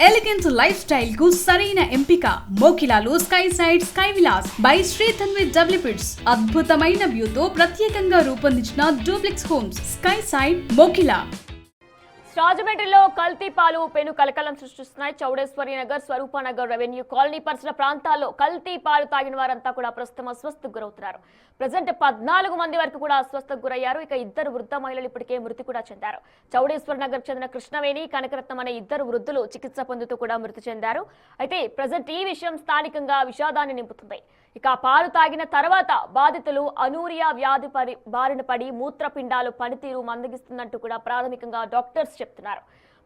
Elegance life style కు సరైన ఎంపిక మోకిలాలో sky side sky villas by Sri Tanvith developers. అద్భుతమైన వ్యూతో ప్రత్యేకంగా రూపొందించిన duplex homes sky side Mokila. రాజమండ్రిలో కల్తీ పాలు పెను కలకలం సృష్టిస్తున్నాయి. చౌడేశ్వరి నగర్, స్వరూపనగర్ రెవెన్యూ కాలనీ పరిసర ప్రాంతాల్లో కల్తీ పాలు తాగిన వారంతా కూడా ప్రస్తుతం అస్వస్థకు గురవుతున్నారు. ప్రజెంట్ 14 మంది వరకు కూడా అస్వస్థకు గురయ్యారు. ఇక 2 వృద్ధ మహిళలు ఇప్పటికే మృతి కూడా చెందారు. చౌడేశ్వరి నగర్ చెందిన కృష్ణవేణి, కనకరత్నం అనే 2 వృద్ధులు చికిత్స పొందుతూ కూడా మృతి చెందారు. అయితే ప్రజెంట్ ఈ విషయం స్థానికంగా విషాదాన్ని నింపుతుంది. ఇక పాలు తాగిన తర్వాత బాధితులు అనూరియా వ్యాధి బారిన పడి మూత్రపిండాలు పనితీరు మందగిస్తుందంటూ కూడా ప్రాథమికంగా డాక్టర్స్ చెప్తున్నారు.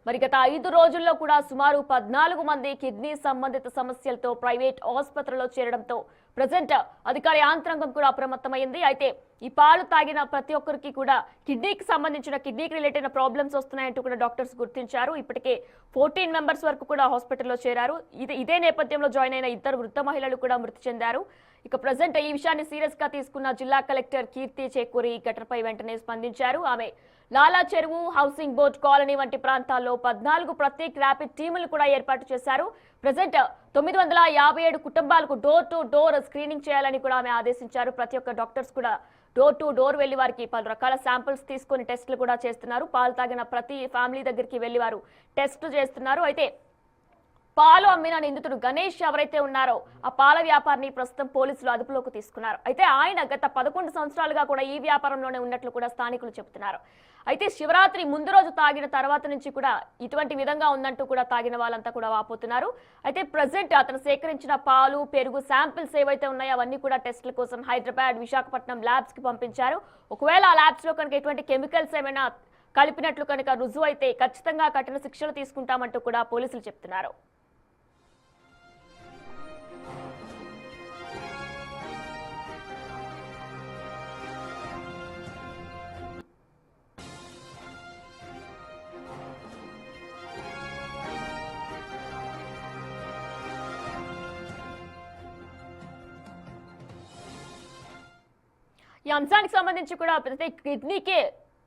మరి గత 5 రోజుల్లో కూడా సుమారు 14 మంది కిడ్నీ సంబంధిత సమస్యలతో ప్రైవేట్ ఆసుపత్రిలో చేరడంతో ప్రజెంట్ అధికార యాంత్రాంగం కూడా అప్రమత్తమైంది. అయితే ఈ పాలు తాగిన ప్రతి ఒక్కరికి కూడా కిడ్నీకి రిలేటెడ్ ప్రాబ్లమ్స్ వస్తున్నాయంటూ కూడా డాక్టర్స్ గుర్తించారు. ఇప్పటికే 14 మెంబర్స్ వరకు కూడా హాస్పిటల్లో చేరారు. ఇదే నేపథ్యంలో జాయిన్ అయిన 2 వృద్ధ మహిళలు కూడా మృతి చెందారు. ఇక ప్రజెంట్ ఈ విషయాన్ని సీరియస్ గా తీసుకున్న జిల్లా కలెక్టర్ కీర్తి చేకూరి ఘటనపై వెంటనే స్పందించారు. ఆమె లాలా చెరువు, హౌసింగ్ బోర్డ్ కాలనీ వంటి ప్రాంతాల్లో 14 ప్రత్యేక ర్యాపిడ్ టీములు కూడా ఏర్పాటు చేశారు. ప్రజెంట్ 957 కుటుంబాలకు డోర్ టు డోర్ స్క్రీనింగ్ చేయాలని కూడా ఆమె ఆదేశించారు. ప్రతి ఒక్క డాక్టర్స్ కూడా డోర్ టు డోర్ వెళ్లి వారికి పలు రకాల శాంపిల్స్ తీసుకొని టెస్టులు కూడా చేస్తున్నారు. పాలు తాగిన ప్రతి ఫ్యామిలీ దగ్గరికి వెళ్లి వారు టెస్ట్ చేస్తున్నారు. అయితే పాలు అమ్మిన నిందితుడు గణేష్ ఎవరైతే ఉన్నారో ఆ పాల వ్యాపారిని ప్రస్తుతం పోలీసులు అదుపులోకి తీసుకున్నారు. అయితే ఆయన గత 11 సంవత్సరాలుగా కూడా ఈ వ్యాపారంలోనే ఉన్నట్లు కూడా స్థానికులు చెబుతున్నారు. అయితే శివరాత్రి ముందు రోజు తాగిన తర్వాత నుంచి కూడా ఇటువంటి విధంగా ఉందంటూ కూడా తాగిన వాళ్ళంతా కూడా వాపోతున్నారు. అయితే ప్రజెంట్ అతను సేకరించిన పాలు, పెరుగు శాంపిల్స్ ఏవైతే ఉన్నాయో అవన్నీ కూడా టెస్టుల కోసం హైదరాబాద్, విశాఖపట్నం ల్యాబ్స్ కి పంపించారు. ఒకవేళ ఆ ల్యాబ్స్ లో కనుక ఎటువంటి కెమికల్స్ ఏమైనా కలిపినట్లు కనుక రుజువు అయితే ఖచ్చితంగా కఠిన శిక్షలు తీసుకుంటామంటూ కూడా పోలీసులు చెప్తున్నారు. ఈ అంశానికి సంబంధించి కూడా ప్రతి కిడ్నీకే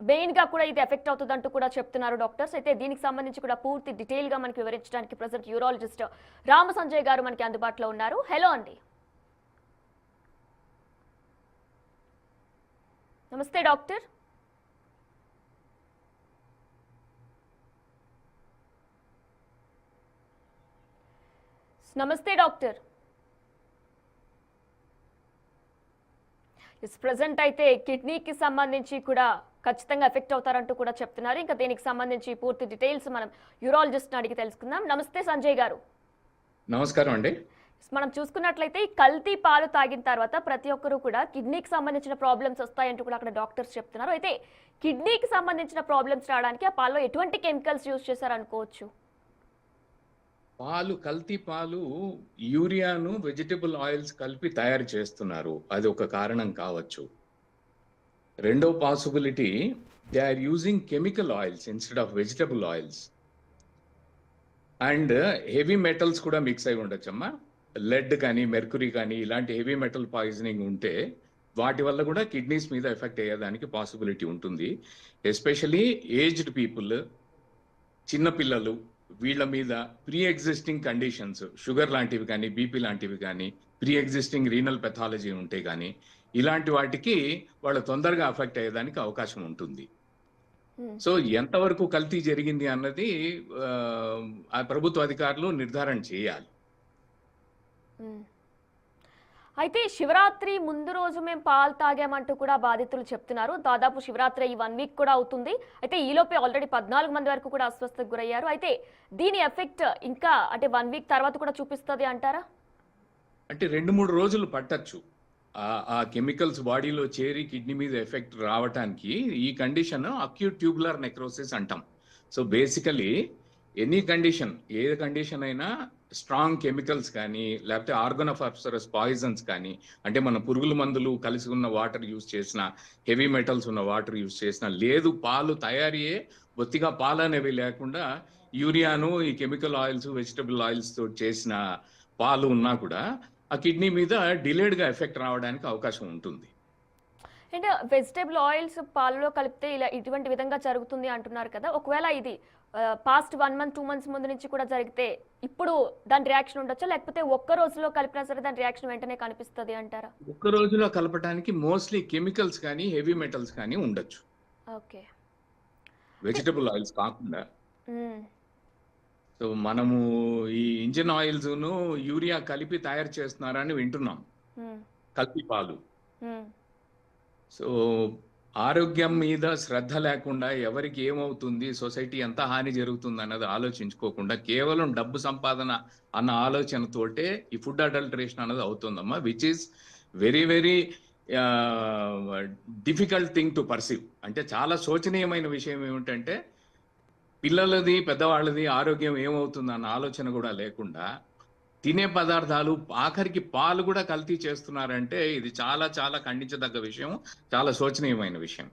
మెయిన్ గా కూడా ఇది ఎఫెక్ట్ అవుతుందంటూ కూడా చెప్తున్నారు డాక్టర్స్. అయితే దీనికి సంబంధించి కూడా పూర్తి డీటెయిల్ గా మనకి వివరించడానికి ప్రజెంట్ యూరాలజిస్ట్ రామ సంజయ్ గారు మనకి అందుబాటులో ఉన్నారు. హలో అండి. నమస్తే డాక్టర్. నమస్తే డాక్టర్. ప్రెసెంట్ అయితే కిడ్నీకి సంబంధించి కూడా ఖచ్చితంగా ఎఫెక్ట్ అవుతారంటూ కూడా చెప్తున్నారు. ఇంకా దీనికి సంబంధించి పూర్తి డీటెయిల్స్ మనం యూరాలజిస్ట్ అడిగి తెలుసుకుందాం. నమస్తే సంజయ్ గారు. నమస్కారం అండి. మనం చూసుకున్నట్లయితే కల్తీ పాలు తాగిన తర్వాత ప్రతి ఒక్కరూ కూడా కిడ్నీకి సంబంధించిన ప్రాబ్లమ్స్ వస్తాయంటూ కూడా అక్కడ డాక్టర్స్ చెప్తున్నారు. అయితే కిడ్నీకి సంబంధించిన ప్రాబ్లమ్స్ రావడానికి ఆ పాలలో ఎటువంటి కెమికల్స్ యూజ్ చేశారనుకోవచ్చు? కల్తీ పాలు యూరియాను వెజిటబుల్ ఆయిల్స్ కలిపి తయారు చేస్తున్నారు. అది ఒక కారణం కావచ్చు. రెండో possibility, they are using chemical oils instead of vegetable oils. And heavy metals కూడా మిక్స్ అయి ఉండొచ్చమ్మా. లెడ్ కానీ, మెర్కురీ కానీ ఇలాంటి హెవీ మెటల్ పాయిజనింగ్ ఉంటే వాటి వల్ల కూడా కిడ్నీస్ మీద ఎఫెక్ట్ అయ్యేదానికి పాసిబిలిటీ ఉంటుంది. ఎస్పెషలీ ఏజ్డ్ పీపుల్, చిన్నపిల్లలు, వీళ్ళ మీద ప్రీ ఎగ్జిస్టింగ్ కండిషన్స్, షుగర్ లాంటివి కానీ, బీపీ లాంటివి కానీ, ప్రీ ఎగ్జిస్టింగ్ రీనల్ పెథాలజీ ఉంటే కానీ ఇలాంటి వాటికి వాళ్ళు తొందరగా అఫెక్ట్ అయ్యేదానికి అవకాశం ఉంటుంది. సో ఎంతవరకు కల్తీ జరిగింది అన్నది ఆ ప్రభుత్వ అధికారులు నిర్ధారణ చేయాలి. అయితే శివరాత్రి ముందు రోజు మేము పాలు తాగామంటూ కూడా బాధితులు చెప్తున్నారు. దాదాపు శివరాత్రి ఈ 1 వీక్ కూడా అవుతుంది. అయితే ఈలోపే ఆల్రెడీ 14 మంది వరకు కూడా అస్వస్థకు గురయ్యారు. అయితే దీని ఎఫెక్ట్ ఇంకా అంటే 1 వీక్ తర్వాత కూడా చూపిస్తుంది అంటారా? అంటే 2-3 రోజులు పట్టచ్చు ఆ కెమికల్స్ బాడీలో చేరి కిడ్నీ మీద ఎఫెక్ట్ రావటానికి. ఈ కండిషన్ అక్యూట్ ట్యూబులర్ నెక్రోసిస్ అంటాం. సో బేసికలీ ఎనీ కండిషన్, ఏ కండిషన్ అయినా స్ట్రాంగ్ కెమికల్స్ కానీ, లేకపోతే ఆర్గనోఫాస్ఫరస్ పాయిజన్స్ కానీ, అంటే మన పురుగుల మందులు కలిసి ఉన్న వాటర్ యూజ్ చేసిన, హెవీ మెటల్స్ ఉన్న వాటర్ యూజ్ చేసిన, లేదు పాలు తయారీయే బొత్తిగా పాలు అనేవి లేకుండా యూరియాను, ఈ కెమికల్ ఆయిల్స్, వెజిటబుల్ ఆయిల్స్ తో చేసిన పాలు ఉన్నా కూడా ఆ కిడ్నీ మీద డిలేడ్గా ఎఫెక్ట్ రావడానికి అవకాశం ఉంటుంది. అండ్ వెజిటబుల్ ఆయిల్స్ పాలలో కలిపితే ఇలా ఇటువంటి విధంగా జరుగుతుంది అంటున్నారు కదా, ఒకవేళ ఇది పాస్ట్ 1 మంత్ 2 మంత్స్ ముందు నుంచి కూడా జరిగితే ఇప్పుడు దాని రియాక్షన్ ఉండొచ్చా, లేకపోతే ఒక్క రోజులో కలిపినా సరే దాని రియాక్షన్ వెంటనే కనిపిస్తుంది అంటారా? ఒక్క రోజులో కలపడానికి మోస్ట్లీ కెమికల్స్ కానీ హెవీ మెటల్స్ కానీ ఉండొచ్చు, ఓకే. వెజిటబుల్ ఆయిల్స్ కాకుండా. సో మనము ఈ ఇంజిన్ ఆయిల్స్ ను యూరియా కలిపి తయారు చేస్తున్నారని వింటున్నాం, కల్తీ పాలు. సో ఆరోగ్యం మీద శ్రద్ధ లేకుండా ఎవరికి ఏమవుతుంది, సొసైటీ ఎంత హాని జరుగుతుంది అన్నది ఆలోచించుకోకుండా కేవలం డబ్బు సంపాదన అన్న ఆలోచనతోటే ఈ ఫుడ్ అడల్టరేషన్ అన్నది అవుతుందమ్మా, which is very very difficult thing to perceive. అంటే చాలా శోచనీయమైన విషయం ఏమిటంటే పిల్లలది పెద్దవాళ్ళది ఆరోగ్యం ఏమవుతుంది అన్న ఆలోచన కూడా లేకుండా తినే పదార్థాలు ఆఖరికి పాలు కూడా కల్తీ చేస్తున్నారంటే ఇది చాలా చాలా ఖండించదగ్గ విషయం, చాలా శోచనీయమైన విషయం.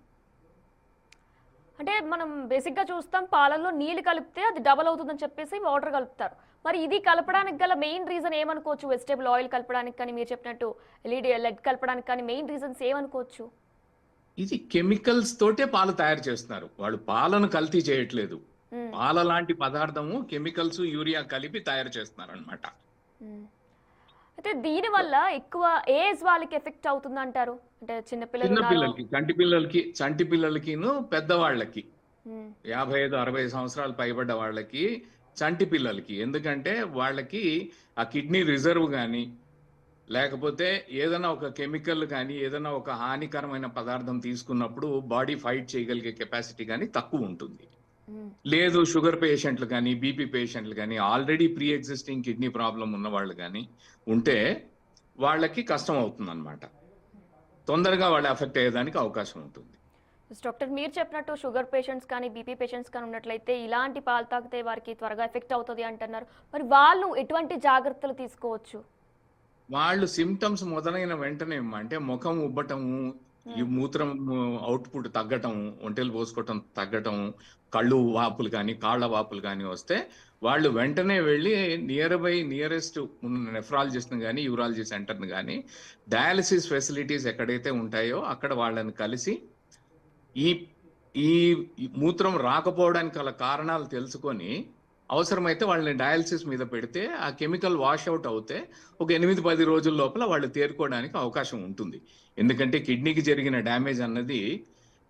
అంటే మనం బేసిక్ గా చూస్తాం పాలల్లో నీళ్లు కలిపితే అది డబల్ అవుతుందని చెప్పేసి వాటర్ కలుపుతారు. మరి ఇది కలపడానికి గల మెయిన్ రీజన్ ఏమనుకోవచ్చు? వెజిటేబుల్ ఆయిల్ కలపడానికి కానీ మీరు చెప్పినట్టు లెడ్ కలపడానికి కానీ మెయిన్ రీజన్స్ ఏమనుకోవచ్చు? ఇది కెమికల్స్ తోటే పాలు తయారు చేస్తున్నారు, వాళ్ళు పాలను కల్తీ చేయట్లేదు. పాల లాంటి పదార్థము కెమికల్స్ యూరియా కలిపి తయారు చేస్తున్నారు అనమాట. అయితే దీని వల్ల ఎక్కువ ఏజ్ వాళ్ళకి ఎఫెక్ట్ అవుతుంది అంటారు? అంటే చిన్నపిల్లలకి, చంటి పిల్లలకి పెద్దవాళ్ళకి 55-60 సంవత్సరాలు పైబడ్డ వాళ్ళకి, చంటి పిల్లలకి. ఎందుకంటే వాళ్ళకి ఆ కిడ్నీ రిజర్వ్ కానీ లేకపోతే ఏదైనా ఒక కెమికల్ కానీ ఏదైనా ఒక హానికరమైన పదార్థం తీసుకున్నప్పుడు బాడీ ఫైట్ చేయగలిగే కెపాసిటీ కానీ తక్కువ ఉంటుంది. లేదు షుగర్ పేషెంట్లు కానీ బీపీ పేషెంట్లు కానీ already pre existing kidney problem ఉన్న వాళ్ళు కానీ ఉంటే వాళ్ళకి కష్టం అవుతుంది అనమాట, తొందరగా వాళ్ళు ఎఫెక్ట్ అయ్యేదానికి అవకాశం ఉంటుంది. డాక్టర్ మీరు చెప్పినట్టు షుగర్ పేషెంట్స్ కానీ బీపీ పేషెంట్స్ కానీ ఉన్నట్లయితే ఇలాంటి పాలు తాగితే వారికి త్వరగా ఎఫెక్ట్ అవుతుంది అంటున్నారు. మరి వాళ్ళు ఎటువంటి జాగ్రత్తలు తీసుకోవచ్చు? వాళ్ళు సిమ్టమ్స్ మొదలైన వెంటనే అంటే ముఖం ఉబ్బటము, ఈ మూత్రం అవుట్పుట్ తగ్గటం, ఒంటెలు పోసుకోవటం తగ్గటం, కళ్ళు వాపులు కానీ కాళ్ళ వాపులు కానీ వస్తే వాళ్ళు వెంటనే వెళ్ళి నియరెస్ట్ ఉన్న నెఫ్రాలజిస్ట్ని కానీ యూరాలజీ సెంటర్ని కానీ డయాలసిస్ ఫెసిలిటీస్ ఎక్కడైతే ఉంటాయో అక్కడ వాళ్ళని కలిసి ఈ ఈ మూత్రం రాకపోవడానికి గల కారణాలు తెలుసుకొని అవసరమైతే వాళ్ళని డయాలసిస్ మీద పెడితే ఆ కెమికల్ వాష్ అవుట్ అవుతే ఒక 8-10 రోజుల లోపల వాళ్ళు తేరుకోవడానికి అవకాశం ఉంటుంది. ఎందుకంటే కిడ్నీకి జరిగిన డ్యామేజ్ అన్నది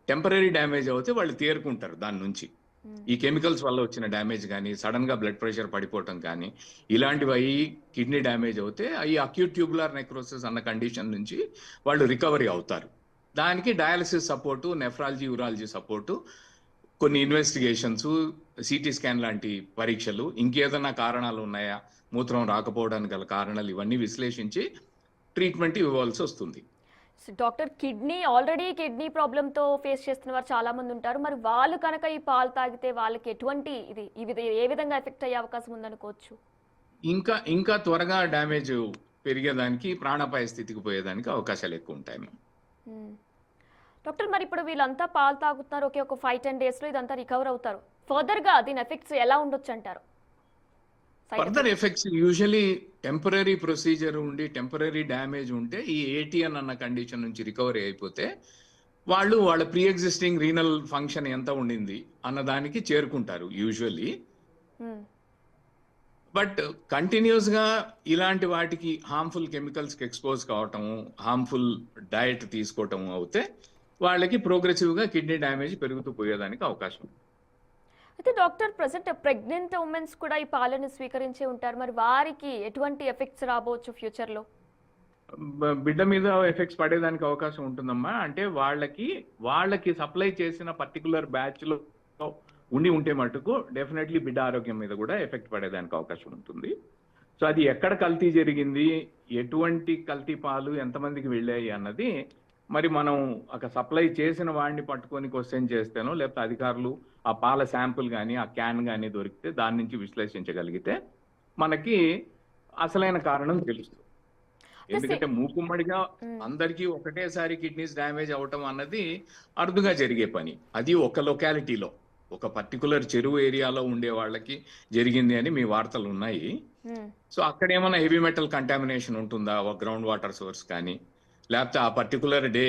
టెంపరీ డ్యామేజ్ అవుతే వాళ్ళు తేరుకుంటారు దాని నుంచి. ఈ కెమికల్స్ వల్ల వచ్చిన డ్యామేజ్ కానీ సడన్ గా బ్లడ్ ప్రెషర్ పడిపోవటం కానీ ఇలాంటివి అయ్యి కిడ్నీ డ్యామేజ్ అవుతే ఈ అక్యూట్ ట్యూబులర్ నెక్రోసిస్ అన్న కండిషన్ నుంచి వాళ్ళు రికవరీ అవుతారు. దానికి dialysis support, nephrology urology support, కొన్ని ఇన్వెస్టిగేషన్స్, సిటీ స్కాన్ లాంటి పరీక్షలు, ఇంకేదైనా కారణాలు ఉన్నాయా మూత్రం రాకపోవడానికి గల కారణాలు, ఇవన్నీ విశ్లేషించి ట్రీట్మెంట్ ఇవ్వాల్సి వస్తుంది. డాక్టర్, ఆల్రెడీ కిడ్నీ ప్రాబ్లంతో ఫేస్ చేస్తున్న వారు చాలా మంది ఉంటారు. మరి వాళ్ళు కనుక ఈ పాలు తాగితే వాళ్ళకి ఎటువంటి ఏ విధంగా ఎఫెక్ట్ అయ్యే అవకాశం ఉందనుకోవచ్చు? ఇంకా త్వరగా డ్యామేజ్ పెరిగేదానికి, ప్రాణాపాయ స్థితికి పోయేదానికి అవకాశాలు ఎక్కువ ఉంటాయి. డాక్టర్, మరి ఇప్పుడు వీళ్ళంతా పాలు తాగుతున్నారు, ఒక 5-10 days లో ఇదంతా రికవర్ అవుతారు. ఫర్దర్ గా దీని ఎఫెక్ట్స్ ఎలా ఉండొచ్చు అంటారు? Further effects usually temporary procedure ఉండి టెంపరీ డ్యామేజ్ ఉంటే ఈ ఏటీఎన్ అన్న కండిషన్ నుంచి రికవరీ అయిపోతే వాళ్ళ ప్రీ ఎగ్జిస్టింగ్ రీనల్ ఫంక్షన్ ఎంత ఉండింది అన్నదానికి చేరుకుంటారు యూజువల్లీ. బట్ కంటిన్యూస్ గా ఇలాంటి వాటికి హార్మ్ఫుల్ కెమికల్స్ కి ఎక్స్పోజ్ కావటము, హార్మ్ఫుల్ డయట్ తీసుకోవటం అవుతే వాళ్ళకి ప్రోగ్రెసివ్ గా కిడ్నీ డ్యామేజ్ పెరుగుతూ పోయేదానికి అవకాశం ఉంది. అయితే డాక్టర్, ప్రెసెంట్ ప్రెగ్నెంట్ ఉమెన్స్ కూడా ఈ పాలను స్వీకరించే ఉంటారు. మరి వారికి ఎటువంటి ఎఫెక్ట్స్ రాబోచ్చు ఫ్యూచర్ లో? బిడ్డ మీద ఎఫెక్ట్స్ పడేదానికి అవకాశం ఉంటుందమ్మా. అంటే వాళ్ళకి సప్లై చేసిన పర్టికులర్ బ్యాచ్ లో ఉంటే మటుకు డెఫినెట్లీ బిడ్డ ఆరోగ్యం మీద కూడా ఎఫెక్ట్ పడేదానికి అవకాశం ఉంటుంది. సో అది ఎక్కడ కల్తీ జరిగింది, ఎటువంటి కల్తీ పాలు ఎంతమందికి వెళ్ళాయి అన్నది మరి మనం ఒక సప్లై చేసిన వాడిని పట్టుకొని క్వశ్చన్ చేస్తేనో లేకపోతే అధికారులు ఆ పాల శాంపుల్ కానీ ఆ క్యాన్ కానీ దొరికితే దాని నుంచి విశ్లేషించగలిగితే మనకి అసలైన కారణం తెలుస్తుంది. ఎందుకంటే మూకుమ్మడిగా అందరికీ ఒకటేసారి కిడ్నీస్ డ్యామేజ్ అవటం అన్నది అరుదుగా జరిగే పని. అది ఒక లొకాలిటీలో, ఒక పర్టికులర్ చెరువు ఏరియాలో ఉండే వాళ్ళకి జరిగింది అని మీ వార్తలు ఉన్నాయి. సో అక్కడ ఏమైనా హెవీ మెటల్ కంటామినేషన్ ఉంటుందా, ఒక గ్రౌండ్ వాటర్ సోర్స్ కానీ, లేకపోతే ఆ పర్టికులర్ డే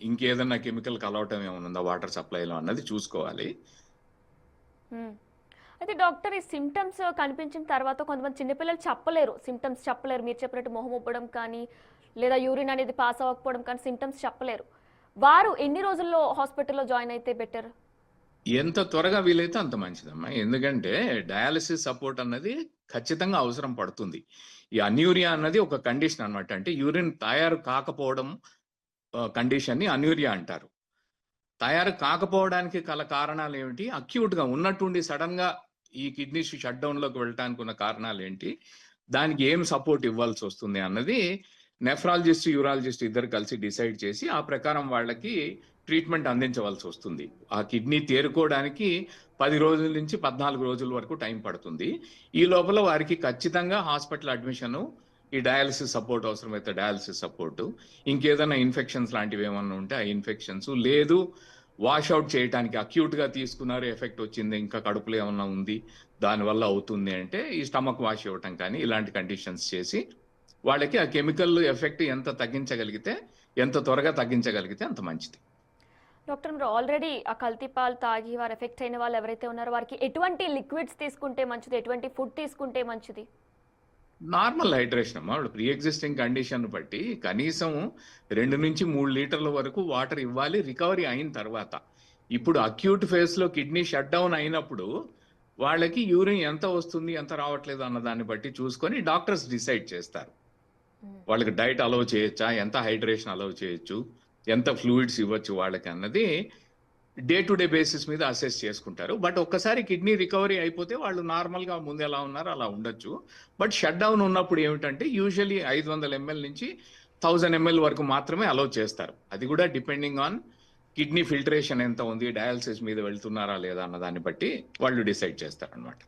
ఇంకేదన్నా కెమికల్ కలవటం ఏమైనా ఉందా వాటర్ సప్లైలో అన్నది చూసుకోవాలి. అయితే డాక్టర్ ఈ సిమ్టమ్స్ కనిపించిన తర్వాత కొంతమంది చిన్నపిల్లలు సిమ్టమ్స్ చెప్పలేరు. మీరు చెప్పినట్టు మొహం ఉబ్బడం కానీ లేదా యూరిన్ అనేది పాస్ అవ్వకపోవడం కానీ సిమ్టమ్స్ చెప్పలేరు. వారు ఎన్ని రోజుల్లో హాస్పిటల్లో జాయిన్ అయితే బెటర్? ఎంత త్వరగా వీలైతే అంత మంచిదమ్మా. ఎందుకంటే డయాలిసిస్ సపోర్ట్ అన్నది ఖచ్చితంగా అవసరం పడుతుంది. ఈ అన్యూరియా అన్నది ఒక కండిషన్ అన్నమాట. అంటే యూరిన్ తయారు కాకపోవడం కండిషన్ ని అన్యూరియా అంటారు. తయారు కాకపోవడానికి గల కారణాలు ఏమిటి? అక్యూట్ గా ఉన్నట్టుండి సడన్ గా ఈ కిడ్నీస్ షట్ డౌన్ లోకి వెళ్ళడానికి ఉన్న కారణాలు ఏంటి? దానికి ఏం సపోర్ట్ ఇవ్వాల్సి వస్తుంది అన్నది నెఫ్రాలజిస్ట్, యూరాలజిస్ట్ ఇద్దరు కలిసి డిసైడ్ చేసి ఆ ప్రకారం వాళ్ళకి ట్రీట్మెంట్ అందించవలసి వస్తుంది. ఆ కిడ్నీ తేరుకోవడానికి 10 రోజుల నుంచి 14 రోజుల వరకు టైం పడుతుంది. ఈ లోపల వారికి ఖచ్చితంగా హాస్పిటల్ అడ్మిషన్, ఈ డయాలసిస్ సపోర్ట్ అవసరమైతే డయాలసిస్ సపోర్టు, ఇంకేదైనా ఇన్ఫెక్షన్స్ లాంటివి ఏమన్నా ఉంటే ఆ ఇన్ఫెక్షన్స్, లేదు వాష్అవుట్ చేయడానికి అక్యూట్ గా తీసుకున్నారు, ఎఫెక్ట్ వచ్చింది, ఇంకా కడుపులో ఏమన్నా ఉంది దానివల్ల అవుతుంది అంటే ఈ స్టమక్ వాష్ ఇవ్వటం కానీ ఇలాంటి కండిషన్స్ చేసి వాళ్ళకి ఆ కెమికల్ ఎఫెక్ట్ ఎంత త్వరగా తగ్గించగలిగితే అంత మంచిది. డాక్టర్, మీరు ఆల్రెడీ ఆ కల్తీ పాలు తాగి వారు ఎఫెక్ట్ అయిన వాళ్ళు ఎవరైతే ఉన్నారో వారికి ఎటువంటి లిక్విడ్స్ తీసుకుంటే మంచిది, ఎటువంటి ఫుడ్ తీసుకుంటే మంచిది? నార్మల్ హైడ్రేషన్ అమ్మా. వాళ్ళు ప్రీ ఎగ్జిస్టింగ్ కండిషన్ బట్టి కనీసం 2 నుంచి 3 లీటర్ల వరకు వాటర్ ఇవ్వాలి రికవరీ అయిన తర్వాత. ఇప్పుడు అక్యూట్ ఫేజ్ లో కిడ్నీ షట్ డౌన్ అయినప్పుడు వాళ్ళకి యూరిన్ ఎంత వస్తుంది, ఎంత రావట్లేదు అన్న దాన్ని బట్టి చూసుకొని డాక్టర్స్ డిసైడ్ చేస్తారు. వాళ్ళకి డైట్ అలౌ చేయొచ్చా, ఎంత హైడ్రేషన్ అలౌ చేయొచ్చు, ఎంత ఫ్లూయిడ్స్ ఇవ్వచ్చు వాళ్ళకి అన్నది డే టు డే బేసిస్ మీద అసెస్ చేసుకుంటారు. బట్ ఒక్కసారి కిడ్నీ రికవరీ అయిపోతే వాళ్ళు నార్మల్గా ముందు ఎలా ఉన్నారో అలా ఉండొచ్చు. బట్ షట్ డౌన్ ఉన్నప్పుడు ఏమిటంటే యూజువల్లీ 500 ml నుంచి 1000 ml వరకు మాత్రమే అలౌ చేస్తారు. అది కూడా డిపెండింగ్ ఆన్ కిడ్నీ ఫిల్టరేషన్ ఎంత ఉంది, డయాలసిస్ మీద వెళ్తున్నారా లేదా అన్న దాన్ని బట్టి వాళ్ళు డిసైడ్ చేస్తారు అనమాట.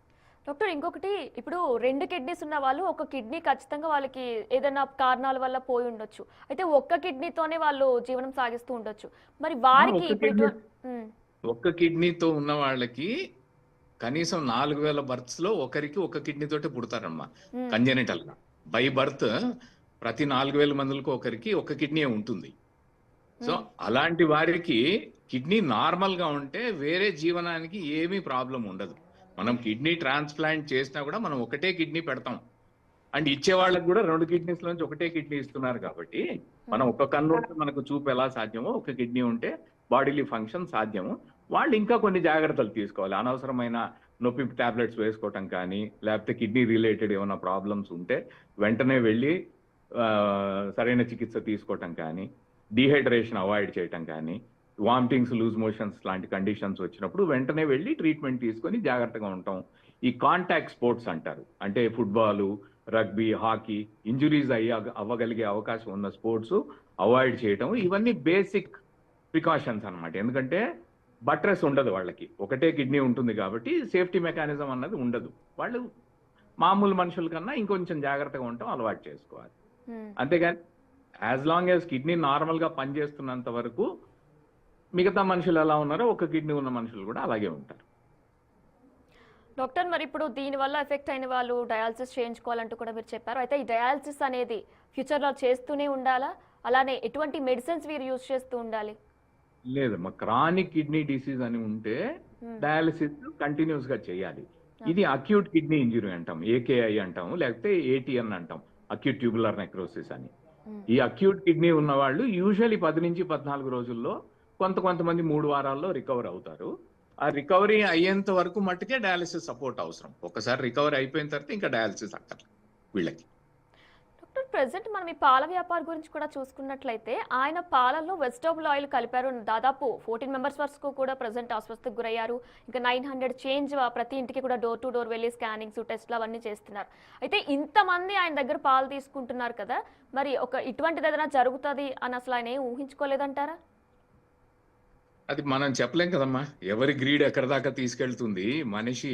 డాక్టర్, ఇంకొకటి, ఇప్పుడు 2 కిడ్నీస్ ఉన్న వాళ్ళు ఒక కిడ్నీ ఖచ్చితంగా వాళ్ళకి ఏదైనా కారణాల వల్ల పోయి ఉండొచ్చు. అయితే ఒక్క కిడ్నీతోనే వాళ్ళు జీవనం సాగిస్తూ ఉండొచ్చు. మరి వారికి ఒక్క కిడ్నీతో ఉన్న వాళ్ళకి కనీసం 4000 బర్త్స్ లో ఒకరికి ఒక కిడ్నీ తోటే పుడతారమ్మా కంజెనిటల్ గా. బై బర్త్ ప్రతి 4000 మందికి ఒకరికి ఒక కిడ్నీ ఉంటుంది. సో అలాంటి వారికి కిడ్నీ నార్మల్ గా ఉంటే వేరే జీవనానికి ఏమీ ప్రాబ్లం ఉండదు. మనం కిడ్నీ ట్రాన్స్ప్లాంట్ చేసినా కూడా మనం ఒకటే కిడ్నీ పెడతాం. అండ్ ఇచ్చే వాళ్ళకి కూడా 2 కిడ్నీస్ నుంచి ఒకటే కిడ్నీ ఇస్తున్నారు కాబట్టి మనం ఒక కన్ను ఉంటే మనకు చూపు ఎలా సాధ్యమో ఒక కిడ్నీ ఉంటే బాడీలీ ఫంక్షన్ సాధ్యము. వాళ్ళు ఇంకా కొన్ని జాగ్రత్తలు తీసుకోవాలి. అనవసరమైన నొప్పి టాబ్లెట్స్ వేసుకోవటం కానీ, లేకపోతే కిడ్నీ రిలేటెడ్ ఏమైనా ప్రాబ్లమ్స్ ఉంటే వెంటనే వెళ్ళి సరైన చికిత్స తీసుకోవటం కానీ, డీహైడ్రేషన్ అవాయిడ్ చేయటం కానీ, వామిటింగ్స్, లూజ్ మోషన్స్ లాంటి కండిషన్స్ వచ్చినప్పుడు వెంటనే వెళ్ళి ట్రీట్మెంట్ తీసుకొని జాగ్రత్తగా ఉంటాం. ఈ కాంటాక్ట్ స్పోర్ట్స్ అంటారు, అంటే ఫుట్బాల్, రగ్బీ, హాకీ, ఇంజురీస్ అవ్వగలిగే అవకాశం ఉన్న స్పోర్ట్స్ అవాయిడ్ చేయటం, ఇవన్నీ బేసిక్ ప్రికాషన్స్ అన్నమాట. ఎందుకంటే బట్రెస్ ఉండదు వాళ్ళకి, ఒకటే కిడ్నీ ఉంటుంది కాబట్టి సేఫ్టీ మెకానిజం అన్నది ఉండదు. వాళ్ళు మామూలు మనుషుల కన్నా ఇంకొంచెం జాగ్రత్తగా ఉండటం అలవాటు చేసుకోవాలి. అంతేగాని as long as kidney normal గా పనిచేస్తున్నంత వరకు మిగతా మనుషులు ఎలా ఉన్నారో ఒక కిడ్నీ ఉన్న మనుషులు కూడా అలాగే ఉంటారు. డాక్టర్, మరి ఇప్పుడు దీనివల్ల ఎఫెక్ట్ అయిన వాళ్ళు డయాలసిస్ చేయించుకోవాలంటూ కూడా మీరు చెప్పారు. అయితే ఈ డయాలసిస్ అనేది ఫ్యూచర్లో చేస్తూనే ఉండాలా? అలానే ఎటువంటి మెడిసిన్స్ వీరు యూజ్ చేస్తూ ఉండాలి? లేదమ్మా, క్రానిక్ కిడ్నీ డిసీజ్ అని ఉంటే డయాలసిస్ కంటిన్యూస్ గా చేయాలి. ఇది అక్యూట్ కిడ్నీ ఇంజురీ అంటాం, ఏకేఐ అంటాము, లేకపోతే ఏటీఎన్ అంటాం, అక్యూట్ ట్యూబులర్ నెక్రోసిస్ అని. ఈ అక్యూట్ కిడ్నీ ఉన్న వాళ్ళు యూజువల్లీ 10 నుంచి 14 రోజుల్లో, కొంతమంది 3 వారాల్లో రికవర్ అవుతారు. ఆ రికవరీ అయ్యేంత వరకు మట్టుకే డయాలసిస్ సపోర్ట్ అవసరం. ఒకసారి రికవరీ అయిపోయిన తర్వాత ఇంకా డయాలసిస్ అక్కర్లేదు వీళ్ళకి. డాక్టర్, ప్రెసెంట్ మనం ఈ పాల వ్యాపారం గురించి కూడా చూసుకున్నట్లయితే ఆయన పాలల్లో వెజిటబుల్ ఆయిల్ కలిపారు. దాదాపు 14 మెంబర్స్ వరకు కూడా ప్రెసెంట్ అస్వస్థకు గురయ్యారు. ఇంకా 900 చేంజ్ ప్రతి ఇంటికి కూడా డోర్ టు డోర్ వెళ్ళి స్కానింగ్స్, టెస్ట్లు అవన్నీ చేస్తున్నారు. అయితే ఇంతమంది ఆయన దగ్గర పాలు తీసుకుంటున్నారు కదా, మరి ఇటువంటిది ఏదైనా జరుగుతుంది అని అసలు ఆయన ఏం ఊహించుకోలేదంటారా? అది మనం చెప్పలేం కదమ్మా, ఎవరి గ్రీడ్ ఎక్కడ దాకా తీసుకెళ్తుంది, మనిషి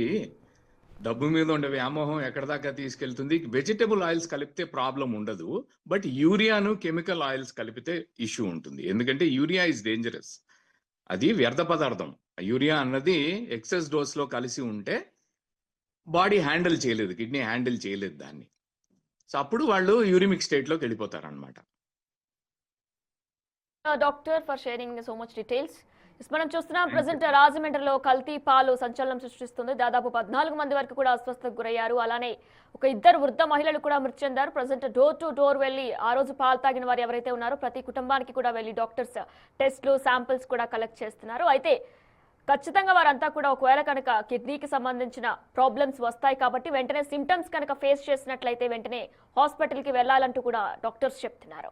డబ్బు మీద ఉండే వ్యామోహం ఎక్కడ దాకా తీసుకెళ్తుంది. వెజిటబుల్ ఆయిల్స్ కలిపితే ప్రాబ్లం ఉండదు, బట్ యూరియాను కెమికల్ ఆయిల్స్ కలిపితే ఇష్యూ ఉంటుంది. ఎందుకంటే యూరియా ఇస్ డేంజరస్, అది వ్యర్థ పదార్థం. యూరియా అన్నది ఎక్సెస్ డోస్ లో కలిసి ఉంటే బాడీ హ్యాండిల్ చేయలేదు, కిడ్నీ హ్యాండిల్ చేయలేదు దాన్ని. సో అప్పుడు వాళ్ళు యూరిమిక్ స్టేట్ లోకి వెళ్ళిపోతారు అనమాట. Doctor, for sharing so much details. మనం చూస్తున్నాం ప్రజెంట్ రాజమండ్రిలో కల్తీ పాలు సంచలనం సృష్టిస్తుంది. దాదాపు 14 మంది వరకు కూడా అస్వస్థతకు గురయ్యారు. అలానే ఒక 2 వృద్ధ మహిళలు కూడా మృతి చెందారు. ప్రజెంట్ డోర్ టు డోర్ వెళ్లి ఆ రోజు పాలు తాగిన వారు ఎవరైతే ఉన్నారో ప్రతి కుటుంబానికి కూడా వెళ్లి డాక్టర్స్ టెస్ట్లు శాంపిల్స్ కూడా కలెక్ట్ చేస్తున్నారు. అయితే ఖచ్చితంగా వారంతా కూడా ఒకవేళ కనుక కిడ్నీకి సంబంధించిన ప్రాబ్లమ్స్ వస్తాయి కాబట్టి వెంటనే సిమ్టమ్స్ కనుక ఫేస్ చేసినట్లయితే వెంటనే హాస్పిటల్కి వెళ్లాలంటూ కూడా డాక్టర్స్ చెప్తున్నారు.